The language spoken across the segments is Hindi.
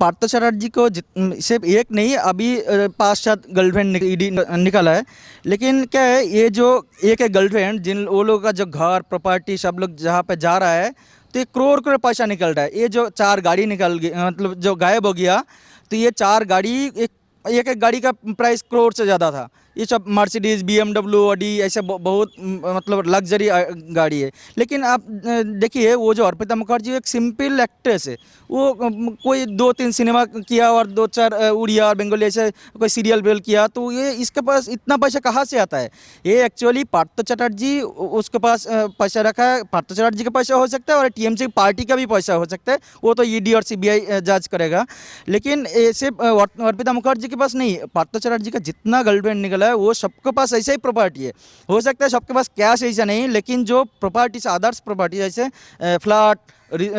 पार्थ चटर्जी को सिर्फ एक नहीं, अभी 5-7 गर्लफ्रेंड ईडी निकला है। लेकिन क्या है, ये जो एक है गर्लफ्रेंड, जिन वो लोगों का जो घर प्रॉपर्टी सब लोग जहाँ पे जा रहा है, तो ये करोड़ करोड़ पैसा निकल रहा है। ये जो 4 गाड़ी निकल गई, मतलब जो गायब हो गया, तो ये 4 गाड़ी, एक एक गाड़ी का प्राइस करोड़ से ज़्यादा था। ये सब मर्सिडीज, BMW, ऑडी, ऐसे बहुत मतलब लग्जरी गाड़ी है। लेकिन आप देखिए, वो जो अर्पिता मुखर्जी एक सिंपल एक्ट्रेस है। वो कोई 2-3 सिनेमा किया और 2-4 उड़िया और बंगाली ऐसे कोई सीरियल वेल किया, तो ये इसके पास इतना पैसा कहाँ से आता है? ये एक्चुअली पार्थ चटर्जी उसके पास पैसा रखा है। पार्थ चटर्जी का पैसा हो सकता है और टीएमसी पार्टी का भी पैसा हो सकता है, वो तो ईडी और सीबीआई जांच करेगा। लेकिन ये सिर्फ अर्पिता मुखर्जी के पास नहीं, पार्थ चटर्जी का जितना गर्लफ्रेंड निकला है वो सबके पास ऐसा ही प्रॉपर्टी है। हो सकता है सबके पास कैश ऐसा नहीं, लेकिन जो प्रॉपर्टी से अदर्स प्रॉपर्टी जैसे flat,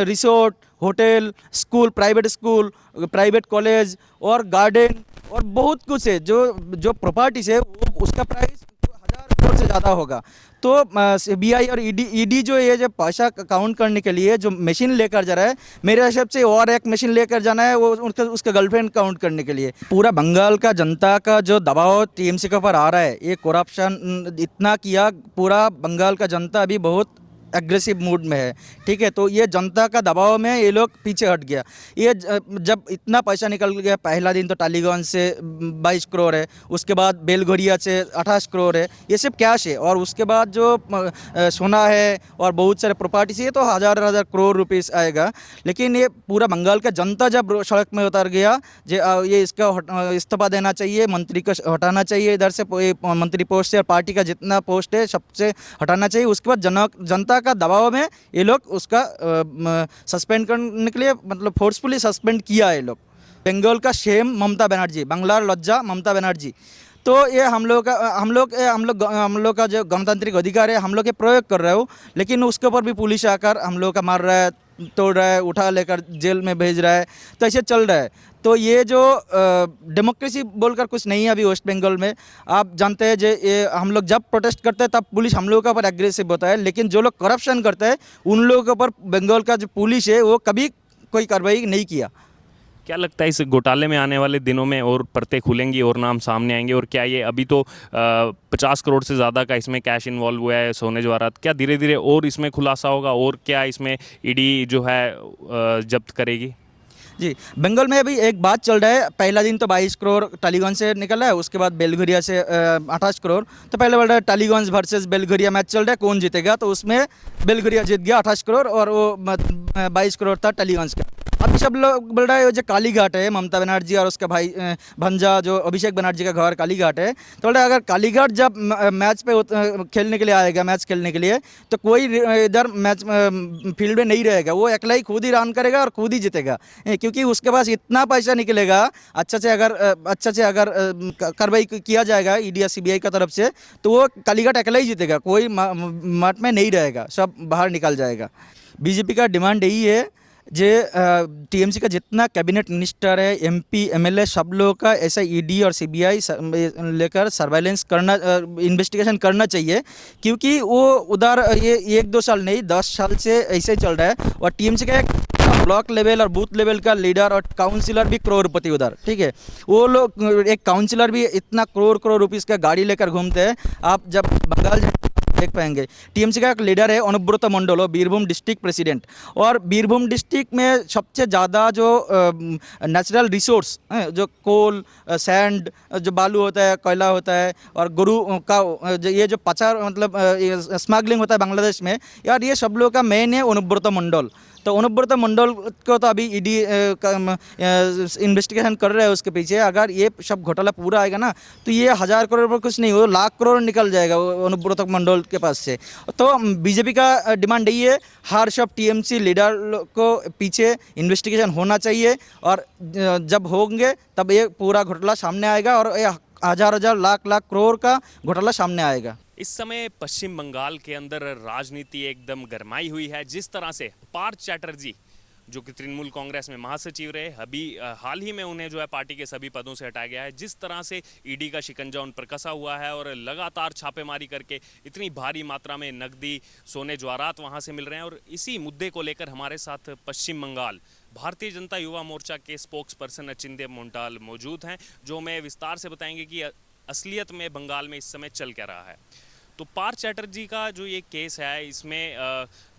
resort, hotel, school, private college और गार्डन और बहुत कुछ है। जो जो प्रॉपर्टीज है वो उसका प्राइस 1000 करोड़ से ज़्यादा होगा। तो सीबीआई और ईडी जो ये जो पैसा काउंट करने के लिए जो मशीन लेकर जा रहा है, मेरे हिसाब से और एक मशीन लेकर जाना है, वो उसका गर्लफ्रेंड काउंट करने के लिए। पूरा बंगाल का जनता का जो दबाव टीएमसी के ऊपर आ रहा है, ये करप्शन इतना किया, पूरा बंगाल का जनता अभी बहुत एग्रेसिव मूड में है। ठीक है, तो ये जनता का दबाव में ये लोग पीछे हट गया। ये जब इतना पैसा निकल गया, पहला दिन तो टालीगंज से 22 करोड़ है, उसके बाद बेलघरिया से 28 करोड़ है, ये सब कैश है। और उसके बाद जो सोना है और बहुत सारे प्रॉपर्टी से, ये तो हज़ार हज़ार करोड़ रुपीस आएगा। लेकिन ये पूरा बंगाल का जनता जब सड़क में उतर गया, ये इसका इस्तीफा देना चाहिए, मंत्री को हटाना चाहिए, इधर से मंत्री पोस्ट से और पार्टी का जितना पोस्ट है सबसे हटाना चाहिए। उसके बाद जनता का दबाव में ये लोग उसका सस्पेंड करने के लिए, मतलब फोर्सफुली सस्पेंड किया है ये लोग। बंगाल का शेम ममता बनर्जी, बांग्लार लज्जा ममता बनर्जी। तो ये हम लोग का जो गणतांत्रिक अधिकार है, हम लोग ये प्रयोग कर रहे हो, लेकिन उसके ऊपर भी पुलिस आकर हम लोग का मार रहा है, तोड़ रहा है, उठा लेकर जेल में भेज रहा है, तो ऐसे चल रहा है। तो ये जो डेमोक्रेसी बोलकर कुछ नहीं है अभी वेस्ट बंगाल में। आप जानते हैं, जो ये हम लोग जब प्रोटेस्ट करते हैं तब पुलिस हम लोगों के ऊपर एग्रेसिव होता है, लेकिन जो लोग करप्शन करते हैं उन लोगों के ऊपर बंगाल का जो पुलिस है वो कभी कोई कार्रवाई नहीं किया। क्या लगता है इस घोटाले में आने वाले दिनों में और परतें खुलेंगी और नाम सामने आएंगे? और क्या ये अभी तो 50 करोड़ से ज़्यादा का इसमें कैश इन्वॉल्व हुआ है सोने जवाहरात, क्या धीरे धीरे और इसमें खुलासा होगा और क्या इसमें ईडी जो है जब्त करेगी? जी, बंगाल में अभी एक बात चल रहा है। पहला दिन तो 22 करोड़ टालीगंज से निकला है, उसके बाद बेलघरिया से 28 करोड़। तो पहले बोल रहा है टालीगंज वर्सेस बेलघरिया मैच चल रहा है, कौन जीतेगा, तो उसमें बेलघरिया जीत गया 28 करोड़ और वो 22 करोड़ था टालीगंज का। अभी सब लोग बोल रहा है जो कालीघाट है, ममता बनर्जी और उसका भाई भंजा जो अभिषेक बनर्जी का घर कालीघाट है, तो बोल रहा है अगर कालीघाट जब मैच पे खेलने के लिए आएगा, मैच खेलने के लिए, तो कोई इधर मैच फील्ड में नहीं रहेगा, वो अकेला ही खुद ही रन करेगा और खुद ही जीतेगा। क्योंकि उसके पास इतना पैसा निकलेगा। अच्छा से अगर कार्रवाई किया जाएगा ईडी या सीबीआई का तरफ से, तो वो कालीघाट अकेला ही जीतेगा, कोई मठ में नहीं रहेगा, सब बाहर निकल जाएगा। बीजेपी का डिमांड यही है, जे टीएमसी का जितना कैबिनेट मिनिस्टर है, एमपी, एमएलए, सब लोगों का ऐसा ईडी और सीबीआई लेकर सर्वेलेंस करना, इन्वेस्टिगेशन करना चाहिए। क्योंकि वो उधर ये 1-2 साल नहीं, 10 साल से ऐसे ही चल रहा है। और टीएमसी का एक ब्लॉक लेवल और बूथ लेवल का लीडर और काउंसिलर भी करोड़पति उधर। ठीक है, वो लोग, एक काउंसिलर भी इतना करोड़ करोड़ रुपीस का गाड़ी लेकर घूमते हैं। आप जब बंगाल देख पाएंगे। टीएमसी का एक लीडर है अनुब्रत मंडल, बीरभूम डिस्ट्रिक्ट प्रेसिडेंट। और बीरभूम डिस्ट्रिक्ट में सबसे ज़्यादा जो नेचुरल रिसोर्स जो कोल, सैंड, जो बालू होता है, कोयला होता है, और गुरु का ये जो पचार मतलब स्मगलिंग होता है बांग्लादेश में, यार ये सब लोगों का मेन है अनुब्रत मंडल। तो अनुब्रत मंडल को तो अभी ईडी इन्वेस्टिगेशन कर रहे हैं उसके पीछे। अगर ये सब घोटाला पूरा आएगा ना, तो ये 1000 करोड़ पर कुछ नहीं, वो लाख करोड़ निकल जाएगा अनुब्रत मंडल के पास से। तो बीजेपी का डिमांड यही है, हर सब टीएमसी लीडर को पीछे इन्वेस्टिगेशन होना चाहिए। और जब होंगे तब ये पूरा घोटाला सामने आएगा और ये हज़ार हज़ार लाख लाख करोड़ का घोटाला सामने आएगा। इस समय पश्चिम बंगाल के अंदर राजनीति एकदम गरमाई हुई है। जिस तरह से पार्थ चैटर्जी, जो कि तृणमूल कांग्रेस में महासचिव रहे, अभी हाल ही में उन्हें जो है पार्टी के सभी पदों से हटाया गया है, जिस तरह से ईडी का शिकंजा उन पर कसा हुआ है और लगातार छापेमारी करके इतनी भारी मात्रा में नकदी, सोने जवाहरात वहां से मिल रहे हैं। और इसी मुद्दे को लेकर हमारे साथ पश्चिम बंगाल भारतीय जनता युवा मोर्चा के स्पोक्स पर्सन अचिंत्य मोंटाल मौजूद हैं, जो हमें विस्तार से बताएंगे कि असलियत में बंगाल में इस समय चल क्या रहा है। तो पार्थ चैटर्जी का जो ये केस है, इसमें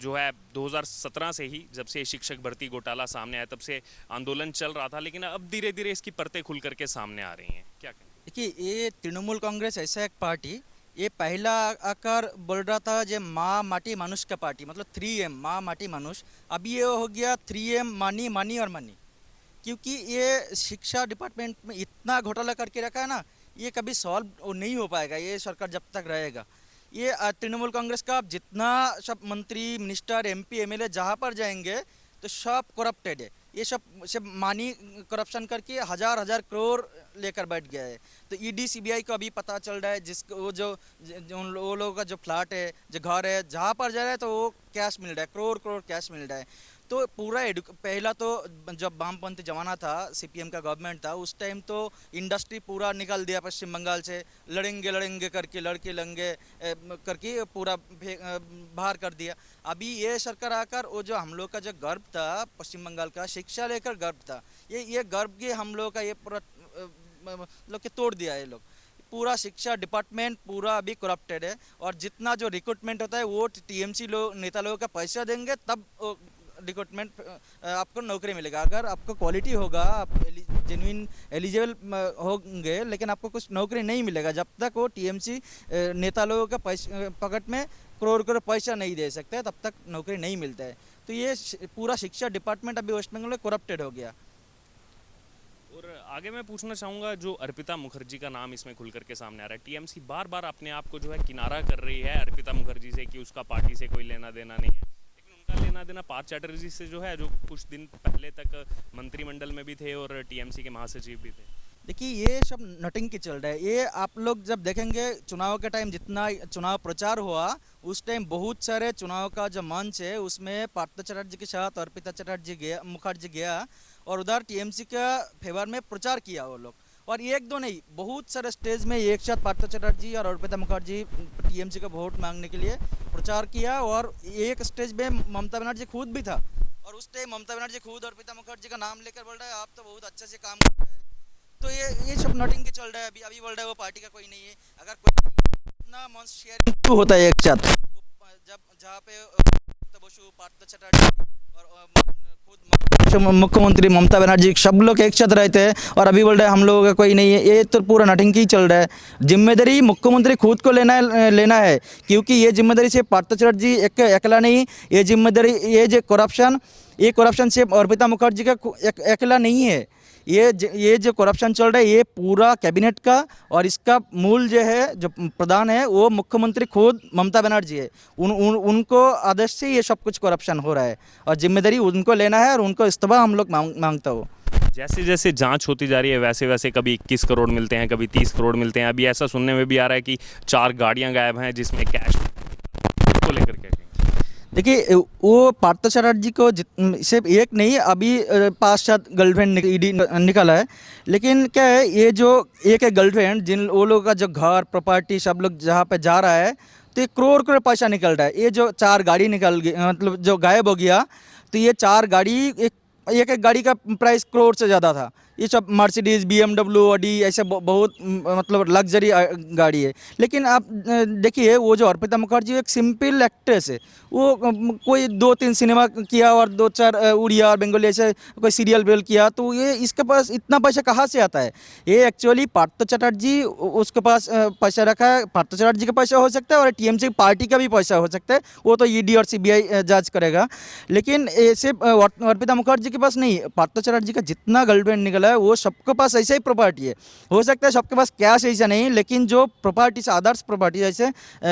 जो है 2017 से ही, जब से शिक्षक भर्ती घोटाला सामने आया, तब से आंदोलन चल रहा था, लेकिन अब धीरे धीरे इसकी परतें खुल करके सामने आ रही हैं। क्या कहें? देखिए, ये तृणमूल कांग्रेस ऐसा एक पार्टी, ये पहला आकर बोल रहा था जे माँ माटी मानुष का पार्टी, मतलब 3M माँ माटी मानुष। अभी ये हो गया 3M मानी मानी और मनी, क्योंकि ये शिक्षा डिपार्टमेंट में इतना घोटाला करके रखा है ना, ये कभी सॉल्व नहीं हो पाएगा ये सरकार जब तक रहेगा। ये तृणमूल कांग्रेस का जितना सब मंत्री मिनिस्टर MP MLA जहाँ पर जाएंगे तो सब करप्टेड है। ये सब मानी करप्शन करके हजार हजार करोड़ लेकर बैठ गया है। तो ED CBI को अभी पता चल रहा है, जिसको वो वो लोगों का जो फ्लैट है, जो घर है, जहाँ पर जा रहा है तो वो कैश मिल रहा है, करोड़ करोड़ कैश मिल रहा है। तो पूरा पहला तो जब वामपंथी जमाना था, CPM का गवर्नमेंट था, उस टाइम तो इंडस्ट्री पूरा निकाल दिया पश्चिम बंगाल से, लड़ेंगे लड़ेंगे करके, लड़के लंगे करके पूरा बाहर कर दिया। अभी ये सरकार आकर वो जो हम लोग का जो गर्व था पश्चिम बंगाल का, शिक्षा लेकर गर्व था, ये गर्व के हम लोग का ये पूरा लोग के तोड़ दिया है। लोग पूरा शिक्षा डिपार्टमेंट पूरा अभी करप्टेड है, और जितना जो रिक्रूटमेंट होता है वो TMC लोग नेता लोगों का पैसा देंगे तब रिक्रूटमेंट आपको नौकरी मिलेगा। अगर आपको क्वालिटी होगा, आप जेन्युइन एलिजिबल होंगे, लेकिन आपको कुछ नौकरी नहीं मिलेगा जब तक वो TMC नेता लोगों का पॉकेट में करोड़ करोड़ पैसा नहीं दे सकते, तब तक नौकरी नहीं मिलता है। तो ये पूरा शिक्षा डिपार्टमेंट अभी वेस्ट बंगाल में करप्टेड हो गया। और आगे मैं पूछना चाहूँगा, जो अर्पिता मुखर्जी का नाम इसमें खुल करके सामने आ रहा है, TMC बार बार अपने आप को जो है किनारा कर रही है अर्पिता मुखर्जी से कि उसका पार्टी से कोई लेना देना नहीं है, लेकिन उनका लेना देना पार्थ चैटर्जी से जो है, जो कुछ दिन पहले तक मंत्रिमंडल में भी थे और TMC के महासचिव भी थे। देखिए, ये सब नटिंग की चल रहा है। ये आप लोग जब देखेंगे चुनाव के टाइम, जितना चुनाव प्रचार हुआ उस टाइम बहुत सारे चुनाव का जो मंच है उसमें पार्थ चैटर्जी के साथ अर्पिता मुखर्जी गया और उधर TMC का फेवर में प्रचार किया वो लोग। और एक दो नहीं, बहुत सारे स्टेज में एक साथ पार्थ चैटर्जी और अर्पिता मुखर्जी TMC का वोट मांगने के लिए प्रचार किया। और एक स्टेज में ममता बनर्जी खुद भी था, और उस टाइम ममता बनर्जी खुद अर्पिता मुखर्जी का नाम लेकर बोल रहा है आप तो बहुत अच्छे से काम कर रहे हैं। तो ये सब नटिंग के चल रहा है। अभी बोल रहा है वो पार्टी का कोई नहीं है। अगर कोई नहीं है, इतना मंच शेयर क्यों होता है एक साथ? जब जहाँ पे बसु, पार्थ चैटर्जी और खुद मुख्यमंत्री ममता बनर्जी सब लोग एक साथ रहते हैं, और अभी बोल रहे हैं हम लोगों का कोई नहीं है। ये तो पूरा नटिंग ही चल रहा है। जिम्मेदारी मुख्यमंत्री खुद को लेना है, क्योंकि ये जिम्मेदारी सिर्फ पार्थ चैटर्जी अकेला नहीं, ये जिम्मेदारी, ये करप्शन सिर्फ अर्पिता मुखर्जी का अकेला नहीं है। ये जो करप्शन चल रहा है ये पूरा कैबिनेट का, और इसका मूल जो है, जो प्रधान है, वो मुख्यमंत्री खुद ममता बनर्जी है। उनको आदेश से ये सब कुछ करप्शन हो रहा है, और जिम्मेदारी उनको लेना है, और उनको इस्तीफा हम लोग मांगता हो। जैसे जैसे जांच होती जा रही है वैसे वैसे कभी 21 करोड़ मिलते हैं, कभी 30 करोड़ मिलते हैं। अभी ऐसा सुनने में भी आ रहा है कि 4 गाड़ियां गायब हैं जिसमें कैश को लेकर क्या कहेंगे? देखिए, वो पार्थ चैटर्जी को सिर्फ एक नहीं, अभी 5-7 गर्लफ्रेंड ED निकाला है। लेकिन क्या है, ये जो एक गर्लफ्रेंड, जिन वो लोगों का जो घर प्रॉपर्टी सब लोग जहाँ पे जा रहा है, तो ये करोड़ करोड़ पैसा निकल रहा है। ये जो 4 गाड़ी निकल गई, मतलब जो गायब हो गया, तो ये 4 गाड़ी, एक गाड़ी का प्राइस करोड़ से ज़्यादा था। ये सब मर्सिडीज़, BMW, ऑडी ऐसे बहुत मतलब लग्जरी गाड़ी है। लेकिन आप देखिए, वो जो अर्पिता मुखर्जी एक सिंपल एक्ट्रेस है, वो कोई 2-3 सिनेमा किया और 2-4 उड़िया और बंगाली ऐसे कोई सीरियल बेल किया, तो ये इसके पास इतना पैसा कहाँ से आता है? ये एक्चुअली पार्थ चैटर्जी उसके पास पैसा रखा है। पार्थ चैटर्जी का पैसा हो सकता है और TMC पार्टी का भी पैसा हो सकता है, वो तो ED और CBI जांच करेगा। लेकिन सिर्फ अर्पिता मुखर्जी के पास नहीं, पार्थ चैटर्जी का जितना गर्लफ्रेंड निकला है वो सबके पास ऐसे ही प्रॉपर्टी है। हो सकता है सबके पास कैश ऐसा नहीं, लेकिन जो प्रॉपर्टी से अदर्स प्रॉपर्टी जैसे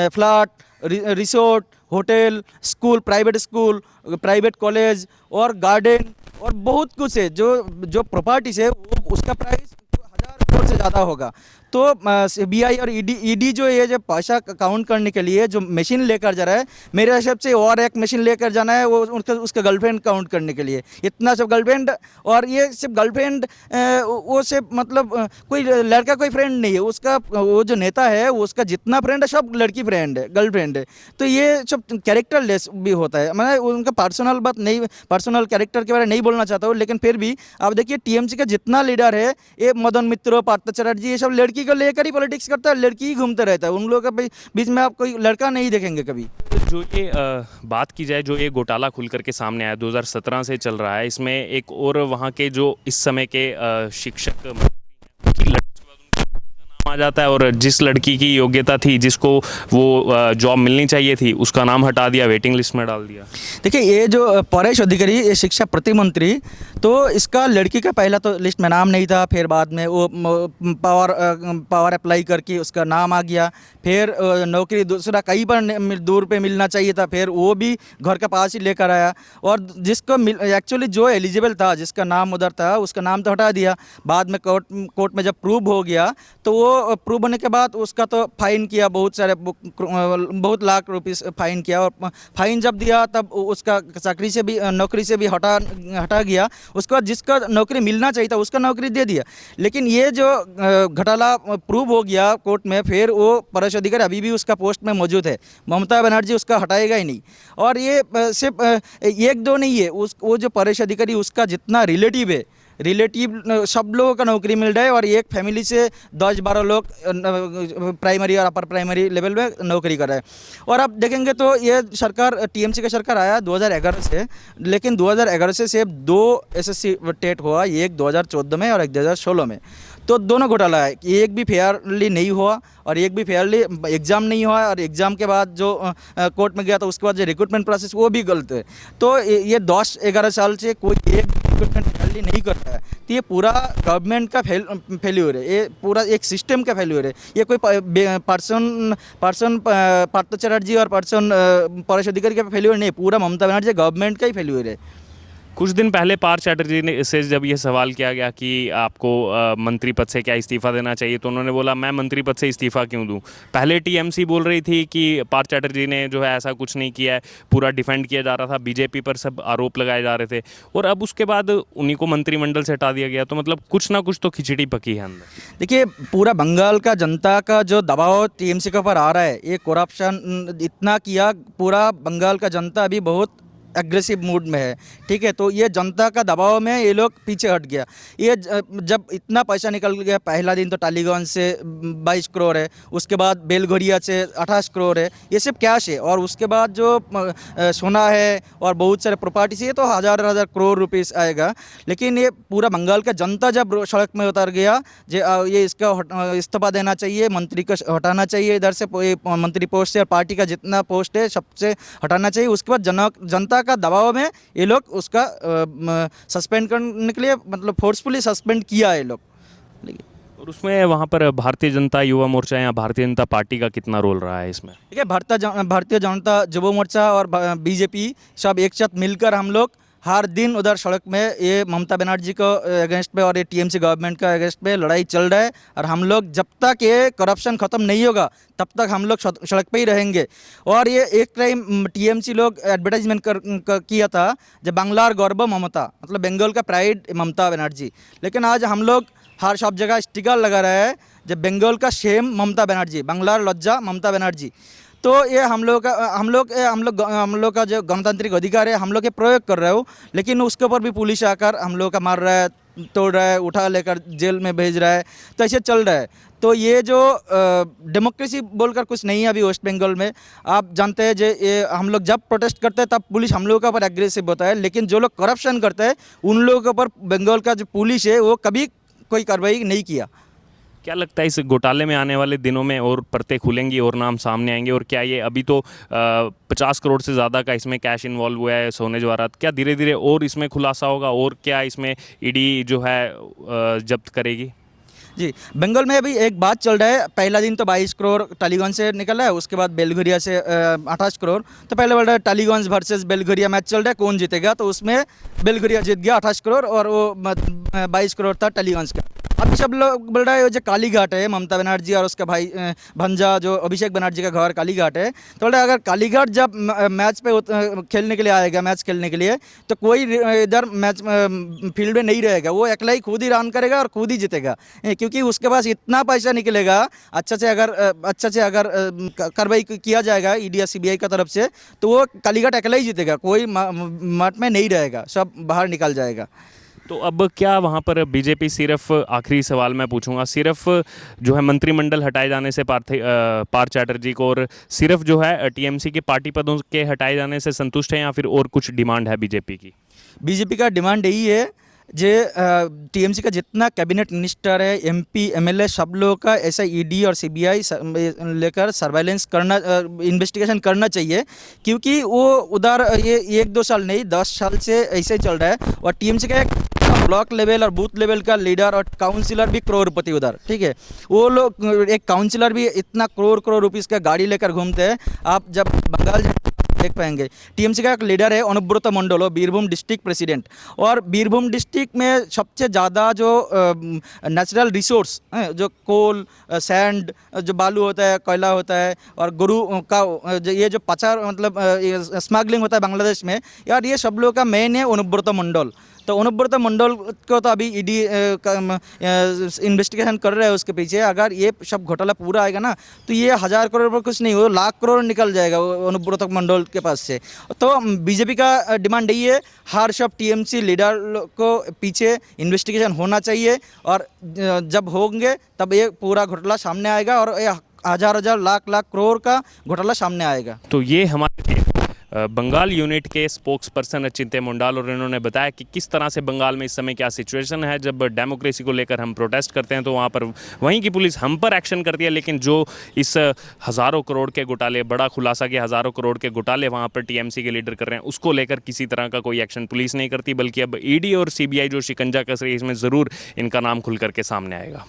flat, resort, hotel, school, private college और गार्डन और बहुत कुछ है। जो प्रॉपर्टीज है वो उसका प्राइस 1000 करोड़ से ज़्यादा होगा। तो सीबीआई और ईडी जो ये जो पैसा काउंट करने के लिए जो मशीन लेकर जा रहा है, मेरे हिसाब से और एक मशीन लेकर जाना है वो उसका गर्लफ्रेंड काउंट करने के लिए। इतना सब गर्लफ्रेंड, और ये सिर्फ गर्लफ्रेंड वो सिर्फ मतलब कोई लड़का कोई फ्रेंड नहीं है उसका, वो जो नेता है उसका जितना फ्रेंड है सब लड़की फ्रेंड है, गर्लफ्रेंड है। तो ये सब कैरेक्टर लेस भी होता है। मैं उनका पर्सनल बात नहीं, पर्सनल कैरेक्टर के बारे में नहीं बोलना चाहता हूँ, लेकिन फिर भी आप देखिए टीएमसी का जितना लीडर है, ये मदन मित्रो, पार्थ चटर्जी, ये सब लड़की को लेकर ही पॉलिटिक्स करता है, लड़की ही घूमते रहता है। उन लोगों के बीच में आप कोई लड़का नहीं देखेंगे कभी। जो ये बात की जाए, जो ये घोटाला खुल करके सामने आया 2017 से चल रहा है, इसमें एक और वहाँ के जो इस समय के शिक्षक मंत्री हैं, उनकी लड़की के बाद उनका नाम आ जाता है, और जिस लड़की की योग्यता थी, जिसको वो जॉब मिलनी चाहिए थी, उसका नाम हटा दिया, वेटिंग लिस्ट में डाल दिया। देखिए ये जो परेश अधिकारी, ये शिक्षा प्रतिमंत्री, तो इसका लड़की का पहला तो लिस्ट में नाम नहीं था, फिर बाद में वो पावर अप्लाई करके उसका नाम आ गया, फिर नौकरी दूसरा कहीं पर दूर पे मिलना चाहिए था, फिर वो भी घर के पास ही लेकर आया, और जिसको एक्चुअली जो एलिजिबल था, जिसका नाम उधर था, उसका नाम तो हटा दिया। बाद में कोर्ट में जब प्रूव हो गया, तो वो प्रूव होने के बाद उसका तो फाइन किया, बहुत लाख रुपीस फाइन किया, और फाइन जब दिया तब उसका चाकरी से भी, नौकरी से भी हटा गया। उसके बाद जिसका नौकरी मिलना चाहिए था उसका नौकरी दे दिया। लेकिन ये जो घोटाला प्रूव हो गया कोर्ट में, फिर वो परेश अधिकारी अभी भी उसका पोस्ट में मौजूद है, ममता बनर्जी उसका हटाएगा ही नहीं। और ये सिर्फ एक दो नहीं है, वो जो परेश अधिकारी उसका जितना रिलेटिव सब लोगों का नौकरी मिल रहा है, और एक फैमिली से 10-12 लोग प्राइमरी और अपर प्राइमरी लेवल में नौकरी कर रहे हैं। और आप देखेंगे तो ये सरकार, टीएमसी का सरकार आया 2011 से, लेकिन 2011 से सिर्फ 2 एसएससी टेट हुआ, एक 2014 में और एक 2016 में। तो दोनों घोटाला है, एक भी फेयरली नहीं हुआ और एक भी फेयरली एग्ज़ाम नहीं हुआ, और एग्ज़ाम के बाद जो कोर्ट में गया तो उसके बाद जो रिक्रूटमेंट प्रोसेस वो भी गलत है। तो ये 10-11 साल से कोई एक रिक्रूटमेंट फेयरली नहीं कर रहा है। तो ये पूरा गवर्नमेंट का फेल्यूर है, ये पूरा एक सिस्टम का फेल्यूर है। ये कोई पर्सन पार्थ चटर्जी और पर्सन परेश अधिकारी का फेल्यूर नहीं, पूरा ममता बनर्जी गवर्नमेंट का ही फेल्यूर है। कुछ दिन पहले पार्थ चैटर्जी ने से जब ये सवाल किया गया कि आपको मंत्री पद से क्या इस्तीफ़ा देना चाहिए, तो उन्होंने बोला मैं मंत्री पद से इस्तीफ़ा क्यों दूं। पहले टीएमसी बोल रही थी कि पार्थ चैटर्जी ने जो है ऐसा कुछ नहीं किया है, पूरा डिफेंड किया जा रहा था, बीजेपी पर सब आरोप लगाए जा रहे थे, और अब उसके बाद उन्हीं को मंत्रिमंडल से हटा दिया गया। तो मतलब कुछ ना कुछ तो खिचड़ी पकी है अंदर। देखिए पूरा बंगाल का जनता का जो दबाव टीएमसी के ऊपर आ रहा है, ये करप्शन इतना किया, पूरा बंगाल का जनता अभी बहुत एग्रेसिव मूड में है, ठीक है। तो ये जनता का दबाव में ये लोग पीछे हट गया। ये जब इतना पैसा निकल गया, पहला दिन तो टालीगंज से 22 करोड़ है, उसके बाद बेलघरिया से 28 करोड़ है, ये सब कैश है, और उसके बाद जो सोना है और बहुत सारे प्रॉपर्टी से, ये तो हज़ार करोड़ रुपीस आएगा। लेकिन ये पूरा बंगाल का जनता जब सड़क में उतर गया, ये इसका इस्तीफा देना चाहिए, मंत्री को हटाना चाहिए इधर से, मंत्री पोस्ट से, और पार्टी का जितना पोस्ट है सबसे हटाना चाहिए। उसके बाद जनता का दबाव में ये लोग उसका सस्पेंड करने के लिए, मतलब फोर्सफुली सस्पेंड किया है ये लोग। और उसमें वहाँ पर भारतीय जनता युवा मोर्चा या भारतीय जनता पार्टी का कितना रोल रहा है इसमें? ठीक है, भारतीय जनता युवा मोर्चा और बीजेपी सब एक साथ मिलकर हम लोग हर दिन उधर सड़क में ये ममता बनर्जी को अगेंस्ट पे और ये टीएमसी गवर्नमेंट का अगेंस्ट पे लड़ाई चल रहा है। और हम लोग जब तक ये करप्शन ख़त्म नहीं होगा तब तक हम लोग सड़क पे ही रहेंगे। और ये एक टाइम टीएमसी लोग एडवर्टाइजमेंट किया था, जब बांग्लार गौरव ममता, मतलब बंगाल का प्राइड ममता बनर्जी। लेकिन आज हम लोग हर सब जगह स्टिकर लगा रहा है, जब बंगाल का शेम ममता बनर्जी, बांग्लार लज्जा ममता बनर्जी। तो ये हम लोग का जो गणतांत्रिक अधिकार है, हम लोग ये प्रयोग कर रहे हो, लेकिन उसके ऊपर भी पुलिस आकर हम लोग का मार रहा है, तोड़ रहा है, उठा लेकर जेल में भेज रहा है। तो ऐसे चल रहा है। तो ये जो डेमोक्रेसी बोलकर कुछ नहीं है अभी वेस्ट बंगाल में। आप जानते हैं जो ये हम लोग जब प्रोटेस्ट करते हैं तब पुलिस हम लोगों के ऊपर एग्रेसिव होता है, लेकिन जो लोग करप्शन करते हैं उन लोगों के ऊपर बंगाल का जो पुलिस है वो कभी कोई कार्रवाई नहीं किया। क्या लगता है इस घोटाले में आने वाले दिनों में और परतें खुलेंगी और नाम सामने आएंगे? और क्या ये अभी तो 50 करोड़ से ज़्यादा का इसमें कैश इन्वॉल्व हुआ है सोने जवाहरात, क्या धीरे धीरे और इसमें खुलासा होगा, और क्या इसमें ईडी जो है जब्त करेगी? जी, बंगाल में अभी एक बात चल रहा है। पहला दिन तो 22 करोड़ टालीगंज से निकला है, उसके बाद बेलघरिया से 28 करोड़। तो पहले बोल रहा है टालीगंज वर्सेस बेलघरिया मैच चल रहा है, कौन जीतेगा? तो उसमें बेलघरिया जीत गया 28 करोड़ और वो 22 करोड़ था टालीगंज का। अभी सब लोग बोल रहे हैं जो कालीघाट है, ममता बनर्जी और उसका भाई भंजा जो अभिषेक बनर्जी का घर कालीघाट है, तो बोल रहे हैं अगर कालीघाट जब मैच पे खेलने के लिए आएगा, मैच खेलने के लिए, तो कोई इधर मैच फील्ड में नहीं रहेगा, वो अकेला ही खुद ही रन करेगा और खुद ही जीतेगा, क्योंकि उसके पास इतना पैसा निकलेगा। अच्छा से अगर कार्रवाई किया जाएगा ईडी या सीबीआई का तरफ से, तो वो कालीघाट अकेला ही जीतेगा, कोई मठ में नहीं रहेगा, सब बाहर निकल जाएगा। तो अब क्या वहाँ पर बीजेपी सिर्फ, आखिरी सवाल मैं पूछूंगा, सिर्फ जो है मंत्रिमंडल हटाए जाने से पार्थ चैटर्जी को, और सिर्फ जो है टीएमसी के पार्टी पदों के हटाए जाने से संतुष्ट है, या फिर और कुछ डिमांड है बीजेपी की? बीजेपी का डिमांड यही है जे टीएमसी का जितना कैबिनेट मिनिस्टर है, एमपी एमएलए, सब लोगों का ऐसा ईडी और सीबीआई लेकर सर्वेलेंस करना, इन्वेस्टिगेशन करना चाहिए, क्योंकि वो उधर ये 1-2 साल नहीं 10 साल से ऐसे ही चल रहा है। और टीएमसी का एक ब्लॉक लेवल और बूथ लेवल का लीडर और काउंसिलर भी करोड़पति उधर, ठीक है, वो लोग, एक काउंसिलर भी इतना करोड़ रुपीस का गाड़ी लेकर घूमते हैं। आप जब बंगाल देख पाएंगे। टीएमसी का एक लीडर है अनुब्रत मंडल, बीरभूम डिस्ट्रिक्ट प्रेसिडेंट, और बीरभूम डिस्ट्रिक्ट में सबसे ज़्यादा जो नेचुरल रिसोर्स जो कोल, सैंड, जो बालू होता है, कोयला होता है, और गुरु का ये जो पचार मतलब स्मगलिंग होता है बांग्लादेश में, यार ये सब लोगों का मेन है अनुब्रत मंडल। तो अनुब्रत मंडल को तो अभी ईडी इन्वेस्टिगेशन कर रहे हैं उसके पीछे। अगर ये सब घोटाला पूरा आएगा ना, तो ये 1000 करोड़ पर कुछ नहीं, वो लाख करोड़ निकल जाएगा वो अनुब्रत मंडल के पास से। तो बीजेपी का डिमांड यही है, हर सब टीएमसी लीडर को पीछे इन्वेस्टिगेशन होना चाहिए, और जब होंगे तब ये पूरा घोटाला सामने आएगा, और ये हजार लाख करोड़ का घोटाला सामने आएगा। तो ये हमारे बंगाल यूनिट के स्पोक्स पर्सन चिंते मुंडाल, और इन्होंने बताया कि किस तरह से बंगाल में इस समय क्या सिचुएशन है। जब डेमोक्रेसी को लेकर हम प्रोटेस्ट करते हैं तो वहाँ पर वहीं की पुलिस हम पर एक्शन करती है, लेकिन जो इस हज़ारों करोड़ के घोटाले, बड़ा खुलासा के हज़ारों करोड़ के घोटाले वहाँ पर टीएमसी के लीडर कर रहे हैं, उसको लेकर किसी तरह का कोई एक्शन पुलिस नहीं करती, बल्कि अब ईडी और सीबीआई जो शिकंजा कस रही है, इसमें ज़रूर इनका नाम खुल करके सामने आएगा।